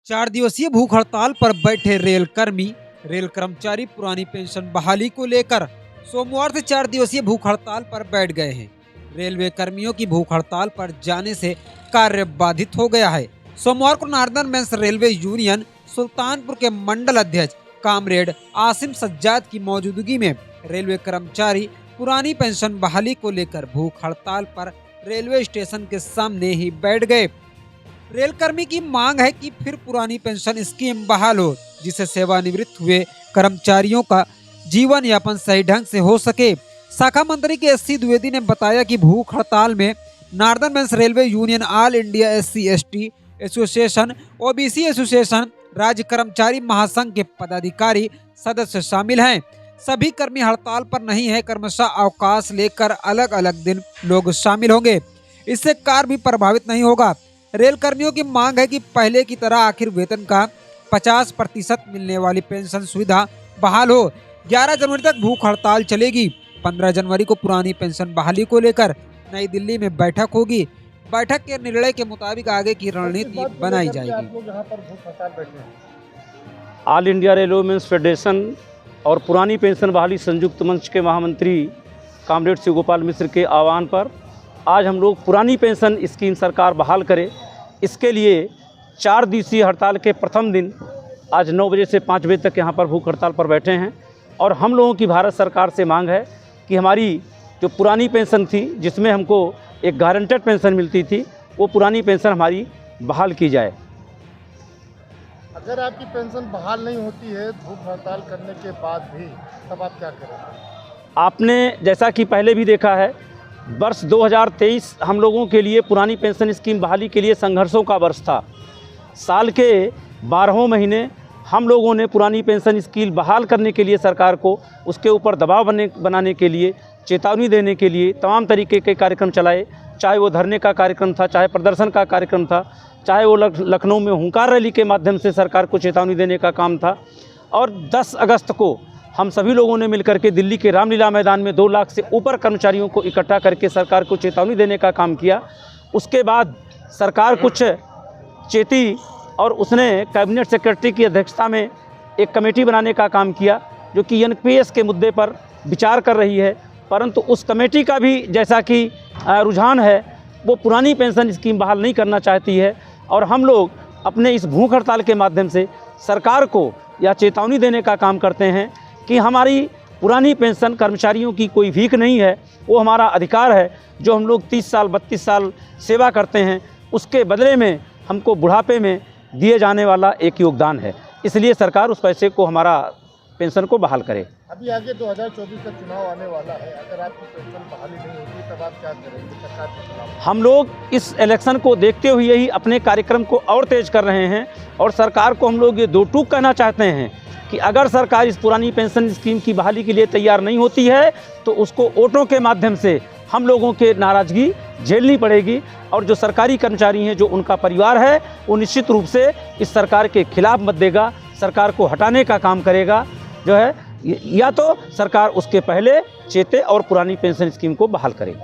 4 दिवसीय भूख हड़ताल पर बैठे रेल कर्मी, रेल कर्मचारी पुरानी पेंशन बहाली को लेकर सोमवार से 4 दिवसीय भूख हड़ताल पर बैठ गए हैं। रेलवे कर्मियों की भूख हड़ताल पर जाने से कार्य बाधित हो गया है। सोमवार को Northern Men's Railway Union Sultanpur के मंडल अध्यक्ष कामरेड आसिम सज्जाद की मौजूदगी में रेलवे कर्मचारी पुरानी पेंशन बहाली को लेकर भूख हड़ताल पर रेलवे स्टेशन के सामने ही बैठ गए। रेल कर्मी की मांग है कि फिर पुरानी पेंशन स्कीम बहाल हो, जिससे सेवानिवृत्त हुए कर्मचारियों का जीवन यापन सही ढंग से हो सके। शाखा मंत्री के एससी द्विवेदी ने बताया कि भूख हड़ताल में Northern Men's Railway Union, All India SC/ST association, OBC association, राज्य कर्मचारी महासंघ के पदाधिकारी सदस्य शामिल हैं। सभी कर्मी हड़ताल पर नहीं है, क्रमशः अवकाश लेकर अलग अलग दिन लोग शामिल होंगे। इससे कार्य भी प्रभावित नहीं होगा। रेल कर्मियों की मांग है कि पहले की तरह आखिर वेतन का 50% मिलने वाली पेंशन सुविधा बहाल हो। 11 जनवरी तक भूख हड़ताल चलेगी। 15 जनवरी को पुरानी पेंशन बहाली को लेकर नई दिल्ली में बैठक होगी। बैठक के निर्णय के मुताबिक आगे की रणनीति बनाई जाएगी। All India Railway Men's Federation और पुरानी पेंशन बहाली संयुक्त मंच के महामंत्री कामरेड शिव गोपाल मिश्र के आह्वान पर आज हम लोग पुरानी पेंशन स्कीम सरकार बहाल करे, इसके लिए 4 दिवसीय हड़ताल के प्रथम दिन आज 9 बजे से 5 बजे तक यहाँ पर भूख हड़ताल पर बैठे हैं। और हम लोगों की भारत सरकार से मांग है कि हमारी जो पुरानी पेंशन थी, जिसमें हमको एक गारंटेड पेंशन मिलती थी, वो पुरानी पेंशन हमारी बहाल की जाए। अगर आपकी पेंशन बहाल नहीं होती है भूख हड़ताल करने के बाद भी, तब आप क्या करेंगे? आपने जैसा कि पहले भी देखा है, वर्ष 2023 हम लोगों के लिए पुरानी पेंशन स्कीम बहाली के लिए संघर्षों का वर्ष था। साल के 12 महीने हम लोगों ने पुरानी पेंशन स्कीम बहाल करने के लिए सरकार को उसके ऊपर दबाव बनाने के लिए, चेतावनी देने के लिए तमाम तरीके के कार्यक्रम चलाए। चाहे वो धरने का कार्यक्रम था, चाहे प्रदर्शन का कार्यक्रम था, चाहे वो लखनऊ में हुंकार रैली के माध्यम से सरकार को चेतावनी देने का काम था। और 10 अगस्त को हम सभी लोगों ने मिलकर के दिल्ली के रामलीला मैदान में 2 लाख से ऊपर कर्मचारियों को इकट्ठा करके सरकार को चेतावनी देने का काम किया। उसके बाद सरकार कुछ चेती और उसने कैबिनेट सेक्रेटरी की अध्यक्षता में एक कमेटी बनाने का काम किया, जो कि NPS के मुद्दे पर विचार कर रही है। परंतु उस कमेटी का भी जैसा कि रुझान है, वो पुरानी पेंशन स्कीम बहाल नहीं करना चाहती है। और हम लोग अपने इस भूख हड़ताल के माध्यम से सरकार को यह चेतावनी देने का काम करते हैं कि हमारी पुरानी पेंशन कर्मचारियों की कोई भीख नहीं है, वो हमारा अधिकार है। जो हम लोग 30 साल 32 साल सेवा करते हैं, उसके बदले में हमको बुढ़ापे में दिए जाने वाला एक योगदान है। इसलिए सरकार उस पैसे को, हमारा पेंशन को बहाल करे। अभी आगे 2024 का चुनाव आने वाला है, अगर आपकी पेंशन बहाली नहीं होती तब आप क्या करेंगे सरकार के खिलाफ? हम लोग इस इलेक्शन को देखते हुए ही अपने कार्यक्रम को और तेज कर रहे हैं। और सरकार को हम लोग ये 2 टूक कहना चाहते हैं कि अगर सरकार इस पुरानी पेंशन स्कीम की बहाली के लिए तैयार नहीं होती है, तो उसको वोटों के माध्यम से हम लोगों के नाराज़गी झेलनी पड़ेगी। और जो सरकारी कर्मचारी हैं, जो उनका परिवार है, वो निश्चित रूप से इस सरकार के खिलाफ मत देगा, सरकार को हटाने का काम करेगा। जो है, या तो सरकार उसके पहले चेते और पुरानी पेंशन स्कीम को बहाल करे।